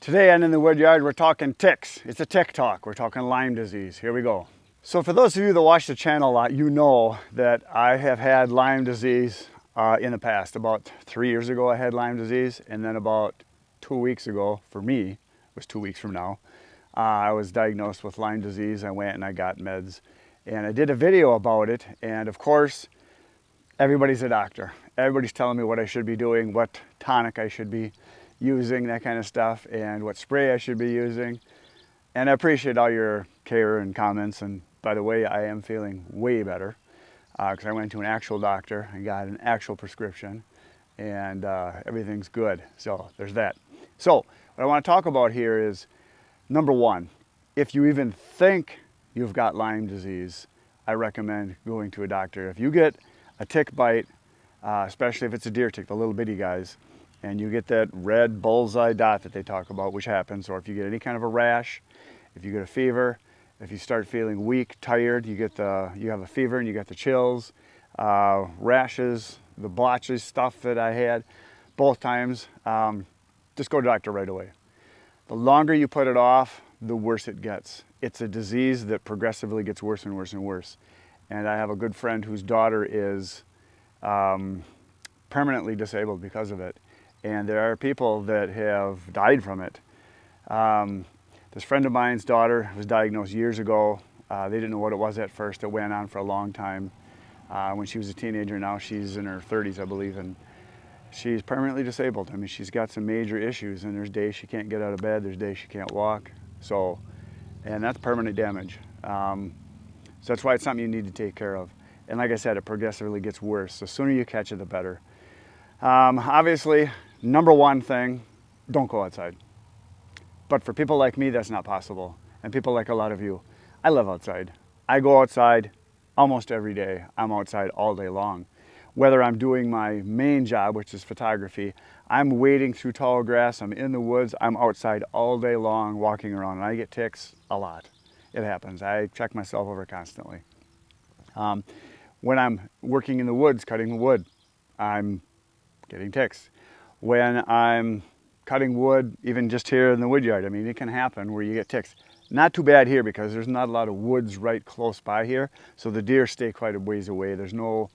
Today on In the Woodyard, we're talking ticks. It's a tick talk. We're talking Lyme disease. Here we go. So for those of you that watch the channel a lot, you know that I have had Lyme disease in the past. About 3 years ago, I had Lyme disease. And then about 2 weeks ago, for me, it was 2 weeks from now, I was diagnosed with Lyme disease. I went and I got meds. And I did a video about it. And of course, everybody's a doctor. Everybody's telling me what I should be doing, what tonic I should be using, that kind of stuff, and what spray I should be using. And I appreciate all your care and comments. And by the way, I am feeling way better because I went to an actual doctor and got an actual prescription, and everything's good. So there's that. So what I want to talk about here is, number one, if you even think you've got Lyme disease, I recommend going to a doctor. If you get a tick bite, especially if it's a deer tick, the little bitty guys, and you get that red bullseye dot that they talk about, which happens, or if you get any kind of a rash, if you get a fever, if you start feeling weak, tired, you have a fever and you get the chills, rashes, the blotches stuff that I had both times, just go to the doctor right away. The longer you put it off, the worse it gets. It's a disease that progressively gets worse and worse and worse. And I have a good friend whose daughter is permanently disabled because of it. And there are people that have died from it. This friend of mine's daughter was diagnosed years ago. They didn't know what it was at first. It went on for a long time. When she was a teenager, now she's in her 30s, I believe, and she's permanently disabled. I mean, she's got some major issues, and there's days she can't get out of bed, there's days she can't walk. So, and that's permanent damage. So that's why it's something you need to take care of. And like I said, it progressively gets worse. The sooner you catch it, the better. Obviously, number one thing, don't go outside. But for people like me, that's not possible. And people like a lot of you, I live outside. I go outside almost every day. I'm outside all day long. Whether I'm doing my main job, which is photography, I'm wading through tall grass, I'm in the woods, I'm outside all day long walking around, and I get ticks a lot. It happens. I check myself over constantly. When I'm working in the woods, cutting the wood, I'm getting ticks. When I'm cutting wood, even just here in the woodyard, I mean, it can happen where you get ticks. Not too bad here because there's not a lot of woods right close by here, so the deer stay quite a ways away. There's not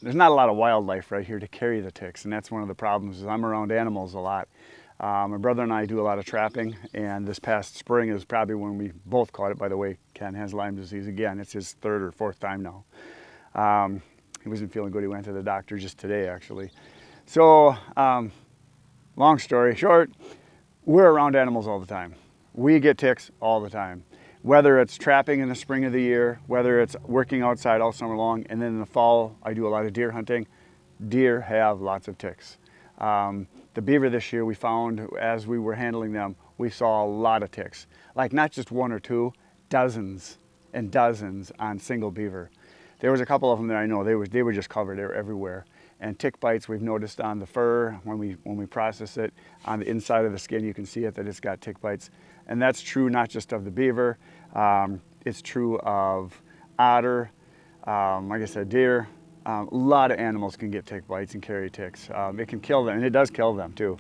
a lot of wildlife right here to carry the ticks, and that's one of the problems. Is I'm around animals a lot. My brother and I do a lot of trapping, and this past spring is probably when we both caught it. By the way, Ken has Lyme disease again. It's his third or fourth time now. He wasn't feeling good. He went to the doctor just today, actually. So, long story short, we're around animals all the time. We get ticks all the time. Whether it's trapping in the spring of the year, whether it's working outside all summer long, and then in the fall, I do a lot of deer hunting. Deer have lots of ticks. The beaver this year, we found as we were handling them, we saw a lot of ticks. Like not just one or two, dozens and dozens on single beaver. There was a couple of them that I know, they were just covered, they were everywhere. And tick bites we've noticed on the fur, when we process it, on the inside of the skin, you can see it that it's got tick bites. And that's true not just of the beaver, it's true of otter, like I said, deer. A lot of animals can get tick bites and carry ticks. It can kill them, and it does kill them too.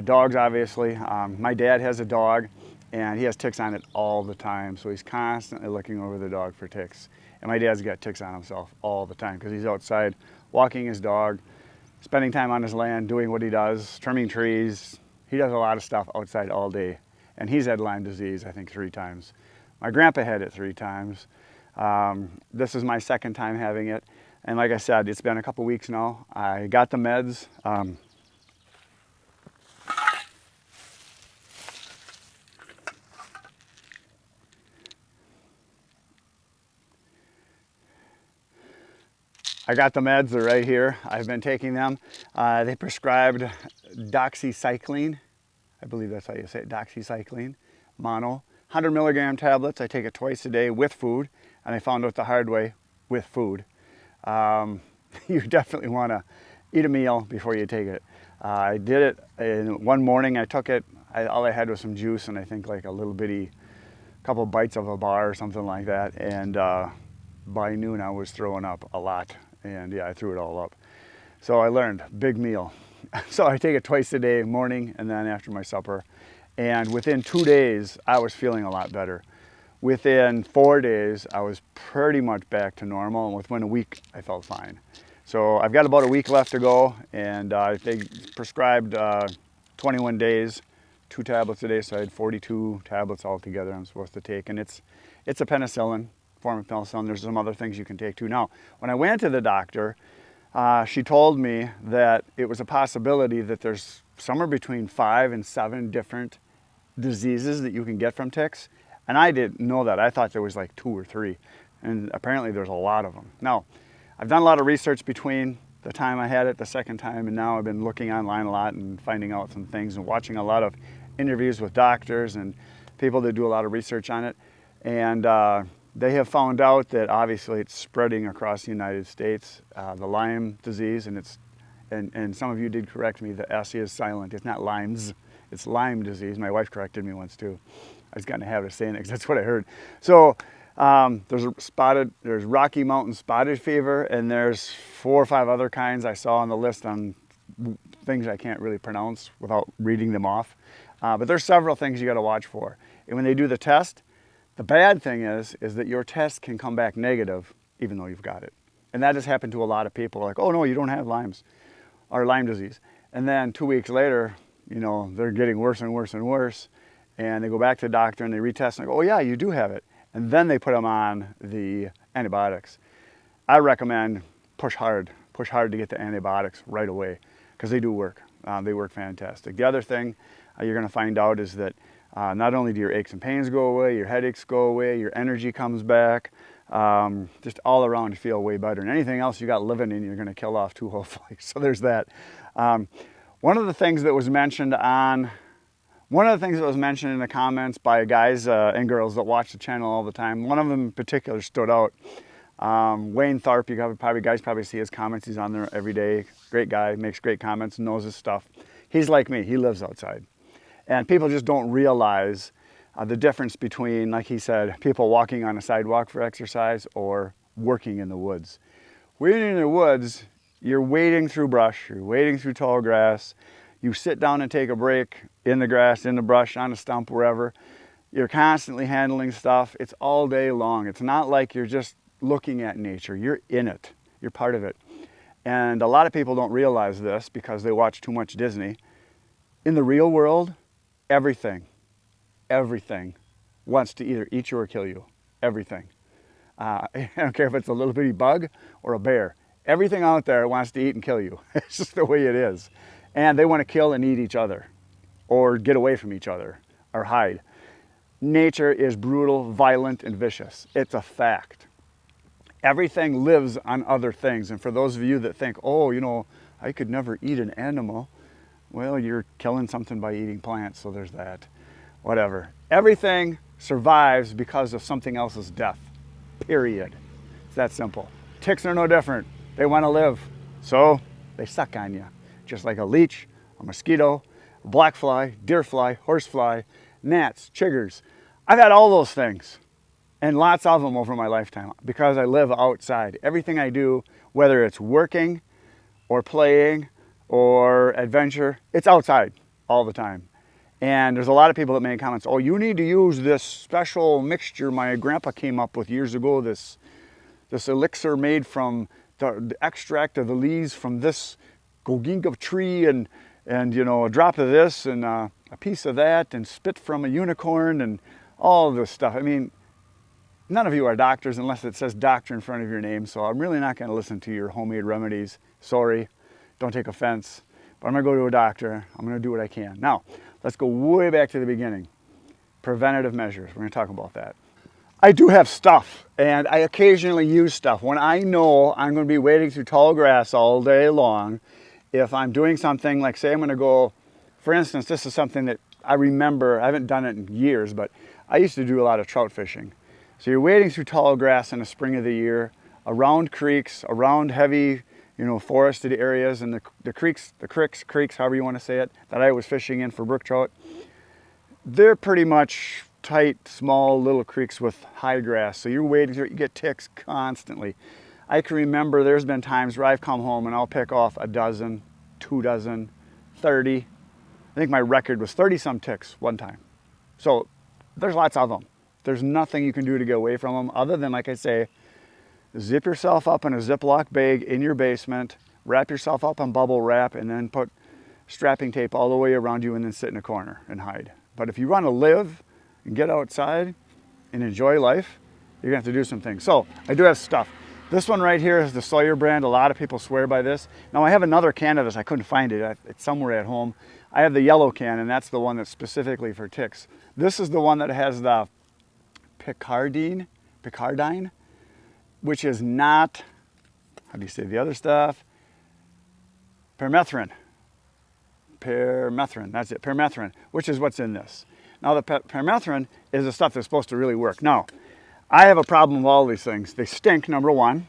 Dogs, obviously. My dad has a dog, and he has ticks on it all the time, so he's constantly looking over the dog for ticks. And my dad's got ticks on himself all the time because he's outside walking his dog, spending time on his land, doing what he does, trimming trees. He does a lot of stuff outside all day. And he's had Lyme disease, I think, 3 times. My grandpa had it 3 times. This is my second time having it. And like I said, it's been a couple weeks now. I got the meds. I got the meds, they're right here. I've been taking them. They prescribed doxycycline. I believe that's how you say it, doxycycline, mono. 100 milligram tablets, I take it twice a day with food, and I found out the hard way, with food. You definitely want to eat a meal before you take it. I did it in one morning, I took it, all I had was some juice and I think like a little bitty, couple bites of a bar or something like that, and by noon I was throwing up a lot, and yeah, I threw it all up. So I learned, big meal. So I take it twice a day, morning and then after my supper. And within 2 days, I was feeling a lot better. Within 4 days, I was pretty much back to normal, and within a week, I felt fine. So I've got about a week left to go, and they prescribed 21 days, 2 tablets a day, so I had 42 tablets altogether I'm supposed to take, and it's a penicillin, form of penicillin. There's some other things you can take too. Now, when I went to the doctor, she told me that it was a possibility that there's somewhere between 5 and 7 different diseases that you can get from ticks. And I didn't know that. I thought there was like 2 or 3. And apparently there's a lot of them. Now, I've done a lot of research between the time I had it the second time and now. I've been looking online a lot and finding out some things and watching a lot of interviews with doctors and people that do a lot of research on it. And they have found out that obviously it's spreading across the United States, the Lyme disease, and some of you did correct me, the S is silent. It's not Lyme's, it's Lyme disease. My wife corrected me once too. I was gotten a habit of saying it because that's what I heard. So there's Rocky Mountain spotted fever, and there's 4 or 5 other kinds I saw on the list on things I can't really pronounce without reading them off. But there's several things you got to watch for. And when they do the test, the bad thing is that your test can come back negative even though you've got it. And that has happened to a lot of people. Like, oh no, you don't have Lyme's or Lyme disease. And then 2 weeks later, you know, they're getting worse and worse and worse. And they go back to the doctor and they retest and they go, oh yeah, you do have it. And then they put them on the antibiotics. I recommend push hard to get the antibiotics right away because they do work. They work fantastic. The other thing you're going to find out is that not only do your aches and pains go away, your headaches go away, your energy comes back, just all around you feel way better. And anything else you got living in, you're going to kill off too, hopefully. So there's that. One of the things that was mentioned in the comments by guys and girls that watch the channel all the time, one of them in particular stood out. Wayne Tharp, you guys probably see his comments. He's on there every day. Great guy, makes great comments, knows his stuff. He's like me, he lives outside. And people just don't realize the difference between, like he said, people walking on a sidewalk for exercise or working in the woods. When you're in the woods, you're wading through brush, you're wading through tall grass, you sit down and take a break in the grass, in the brush, on a stump, wherever. You're constantly handling stuff. It's all day long. It's not like you're just looking at nature. You're in it. You're part of it. And a lot of people don't realize this because they watch too much Disney. In the real world, everything wants to either eat you or kill you. Everything. I don't care if it's a little bitty bug or a bear. Everything out there wants to eat and kill you. It's just the way it is. And they want to kill and eat each other or get away from each other or hide. Nature is brutal, violent, and vicious. It's a fact. Everything lives on other things. And for those of you that think, oh, you know, I could never eat an animal, well, you're killing something by eating plants, so there's that. Whatever. Everything survives because of something else's death. Period. It's that simple. Ticks are no different. They want to live, so they suck on you. Just like a leech, a mosquito, a black fly, deer fly, horse fly, gnats, chiggers. I've had all those things and lots of them over my lifetime because I live outside. Everything I do, whether it's working or playing or adventure, it's outside all the time. And there's a lot of people that make comments, oh, you need to use this special mixture my grandpa came up with years ago, this elixir made from the extract of the leaves from this goginga tree and you know, a drop of this and a piece of that and spit from a unicorn and all this stuff. I mean, none of you are doctors unless it says doctor in front of your name, so I'm really not going to listen to your homemade remedies. Sorry, don't take offense, but I'm going to go to a doctor. I'm going to do what I can. Now, let's go way back to the beginning. Preventative measures. We're going to talk about that. I do have stuff, and I occasionally use stuff. When I know I'm going to be wading through tall grass all day long, if I'm doing something like, say I'm going to go, for instance, this is something that I remember, I haven't done it in years, but I used to do a lot of trout fishing. So you're wading through tall grass in the spring of the year, around creeks, around heavy, you know, forested areas, and the creeks, however you want to say it, that I was fishing in for brook trout, they're pretty much tight, small, little creeks with high grass. So you're wading through it, you get ticks constantly. I can remember there's been times where I've come home and I'll pick off a dozen, 2 dozen, 30 I think my record was 30 some ticks one time. So there's lots of them. There's nothing you can do to get away from them other than, like I say, zip yourself up in a Ziploc bag in your basement, wrap yourself up in bubble wrap, and then put strapping tape all the way around you and then sit in a corner and hide. But if you want to live and get outside and enjoy life, you're going to have to do some things. So I do have stuff. This one right here is the Sawyer brand. A lot of people swear by this. Now I have another can of this. I couldn't find it. It's somewhere at home. I have the yellow can, and that's the one that's specifically for ticks. This is the one that has the Picardine, which is not, how do you say the other stuff? Permethrin, that's it, permethrin, which is what's in this. Now the permethrin is the stuff that's supposed to really work. Now, I have a problem with all these things. They stink, number one.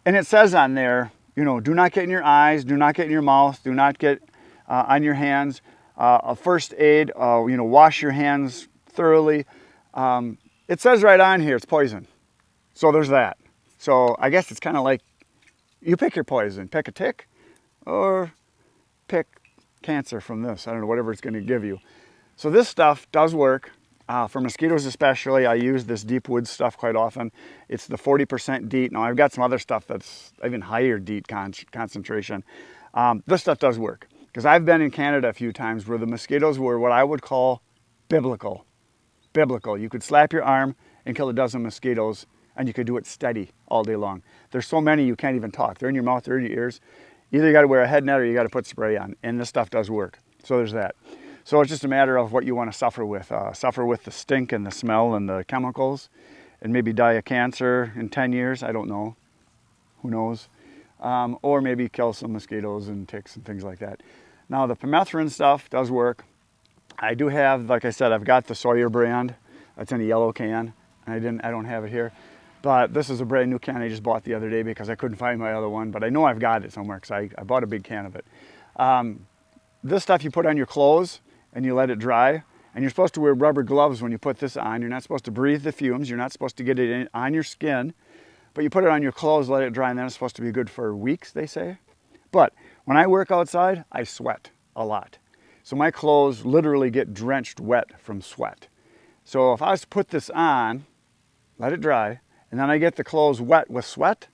And it says on there, you know, do not get in your eyes, do not get in your mouth, do not get on your hands. A first aid, you know, wash your hands thoroughly. It says right on here it's poison. So there's that. So I guess it's kind of like you pick your poison. Pick a tick or pick cancer from this. I don't know, whatever it's going to give you. So this stuff does work. For mosquitoes especially, I use this deep wood stuff quite often. It's the 40% DEET. Now I've got some other stuff that's even higher DEET concentration. This stuff does work because I've been in Canada a few times where the mosquitoes were what I would call biblical. You could slap your arm and kill a dozen mosquitoes, and you could do it steady all day long. There's so many you can't even talk. They're in your mouth, they're in your ears. Either you got to wear a head net or you got to put spray on, and this stuff does work. So there's that. So it's just a matter of what you want to suffer with. Suffer with the stink and the smell and the chemicals, and maybe die of cancer in 10 years. I don't know. Who knows? Or maybe kill some mosquitoes and ticks and things like that. Now the permethrin stuff does work. I do have, like I said, I've got the Sawyer brand. It's in a yellow can. I don't have it here. But this is a brand new can I just bought the other day because I couldn't find my other one. But I know I've got it somewhere because I bought a big can of it. This stuff you put on your clothes and you let it dry. And you're supposed to wear rubber gloves when you put this on. You're not supposed to breathe the fumes. You're not supposed to get it on your skin. But you put it on your clothes, let it dry, and then it's supposed to be good for weeks, they say. But when I work outside, I sweat a lot. So my clothes literally get drenched wet from sweat. So if I was to put this on, let it dry, and then I get the clothes wet with sweat,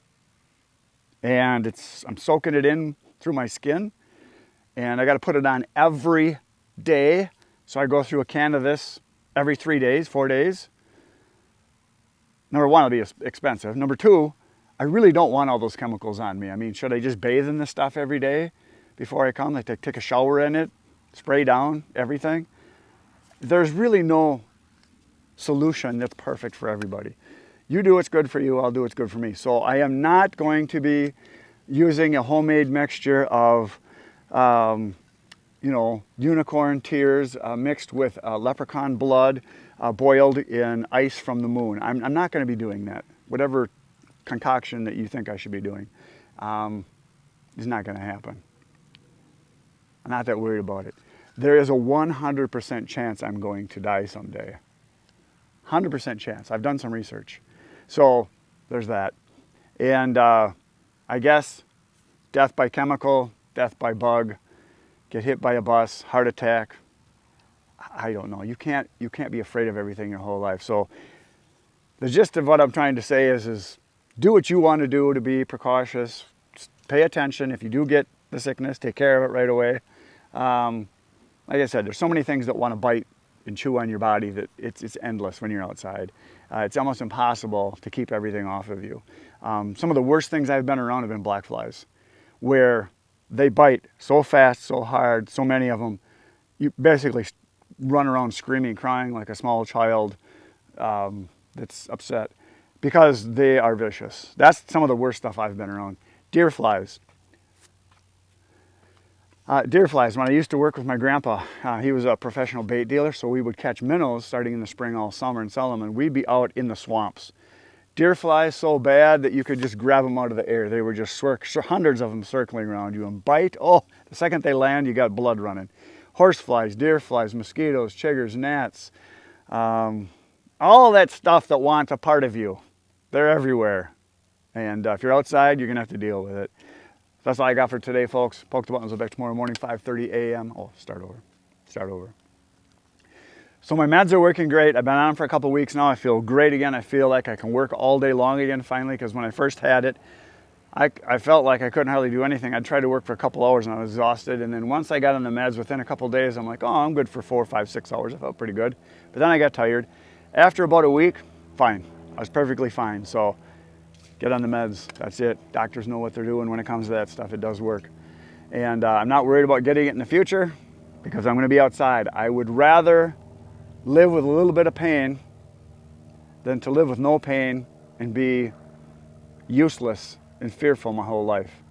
and I'm soaking it in through my skin, and I got to put it on every day. So I go through a can of this every 3 days, 4 days. Number one, it'll be expensive. Number two, I really don't want all those chemicals on me. I mean, should I just bathe in this stuff every day before I come? Like take a shower in it, spray down everything? There's really no solution that's perfect for everybody. You do what's good for you, I'll do what's good for me. So I am not going to be using a homemade mixture of you know, unicorn tears mixed with leprechaun blood boiled in ice from the moon. I'm not going to be doing that. Whatever concoction that you think I should be doing is not going to happen. I'm not that worried about it. There is a 100% chance I'm going to die someday. 100% chance. I've done some research. So there's that. And I guess death by chemical, death by bug, get hit by a bus, heart attack. I don't know. You can't be afraid of everything your whole life. So the gist of what I'm trying to say is do what you want to do to be precautious. Just pay attention. If you do get the sickness, take care of it right away. Like I said, there's so many things that want to bite and chew on your body that it's endless when you're outside. It's almost impossible to keep everything off of you. Some of the worst things I've been around have been black flies, where they bite so fast, so hard, so many of them, you basically run around screaming, crying like a small child that's upset because they are vicious. That's some of the worst stuff I've been around. Deer flies. When I used to work with my grandpa, he was a professional bait dealer, so we would catch minnows starting in the spring all summer and sell them, and we'd be out in the swamps. Deer flies so bad that you could just grab them out of the air. They were just hundreds of them circling around you and bite. Oh, the second they land, you got blood running. Horse flies, deer flies, mosquitoes, chiggers, gnats, all that stuff that wants a part of you. They're everywhere. And if you're outside, you're going to have to deal with it. That's all I got for today, folks. Poke the buttons. I'll be back tomorrow morning, 5:30 a.m. Oh, start over. Start over. So my meds are working great. I've been on them for a couple weeks now. I feel great again. I feel like I can work all day long again finally, because when I first had it, I felt like I couldn't hardly do anything. I'd try to work for a couple hours and I was exhausted. And then once I got on the meds, within a couple days, I'm like, oh, I'm good for 4, 5, 6 hours. I felt pretty good. But then I got tired. After about a week, fine. I was perfectly fine. So get on the meds. That's it. Doctors know what they're doing when it comes to that stuff. It does work. And I'm not worried about getting it in the future because I'm going to be outside. I would rather live with a little bit of pain than to live with no pain and be useless and fearful my whole life.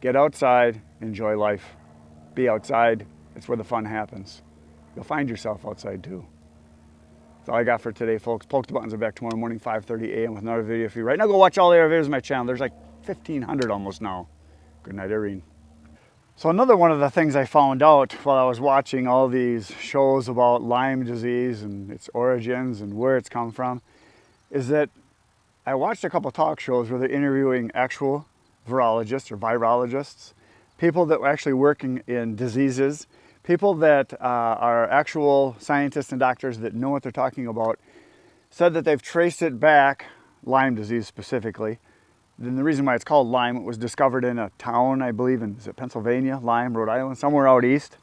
Get outside, enjoy life. Be outside, it's where the fun happens. You'll find yourself outside too. That's all I got for today, folks. Poke the buttons are back tomorrow morning, 5:30 a.m. with another video for you. Right now, go watch all the other videos on my channel. There's like 1,500 almost now. Good night, Irene. So another one of the things I found out while I was watching all these shows about Lyme disease and its origins and where it's come from is that I watched a couple talk shows where they're interviewing actual virologists or virologists, people that were actually working in diseases, people that are actual scientists and doctors that know what they're talking about, said that they've traced it back, Lyme disease specifically. Then the reason why it's called Lyme, it was discovered in a town, I believe, in, is it Pennsylvania, Lyme, Rhode Island, somewhere out east.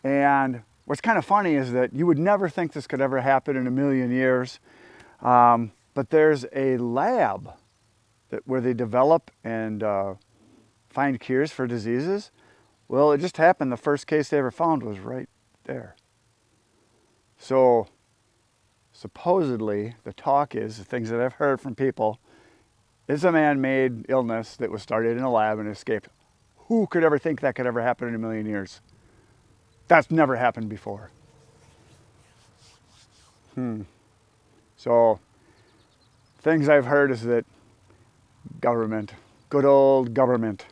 And what's kind of funny is that you would never think this could ever happen in a million years. But there's a lab where they develop and find cures for diseases. Well, it just happened. The first case they ever found was right there. So supposedly the talk is, the things that I've heard from people, it's a man-made illness that was started in a lab and escaped. Who could ever think that could ever happen in a million years? That's never happened before. So things I've heard is that government, good old government.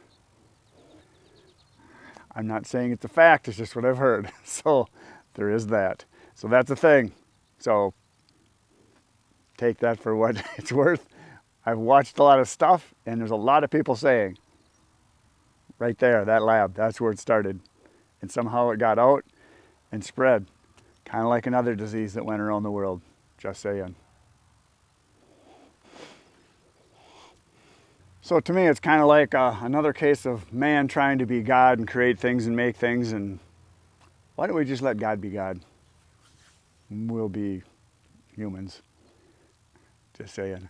I'm not saying it's a fact, it's just what I've heard. So there is that. So that's a thing. So take that for what it's worth. I've watched a lot of stuff and there's a lot of people saying, right there, that lab, that's where it started. And somehow it got out and spread. Kind of like another disease that went around the world. Just saying. So to me, it's kind of like another case of man trying to be God and create things and make things. And why don't we just let God be God? We'll be humans. Just saying.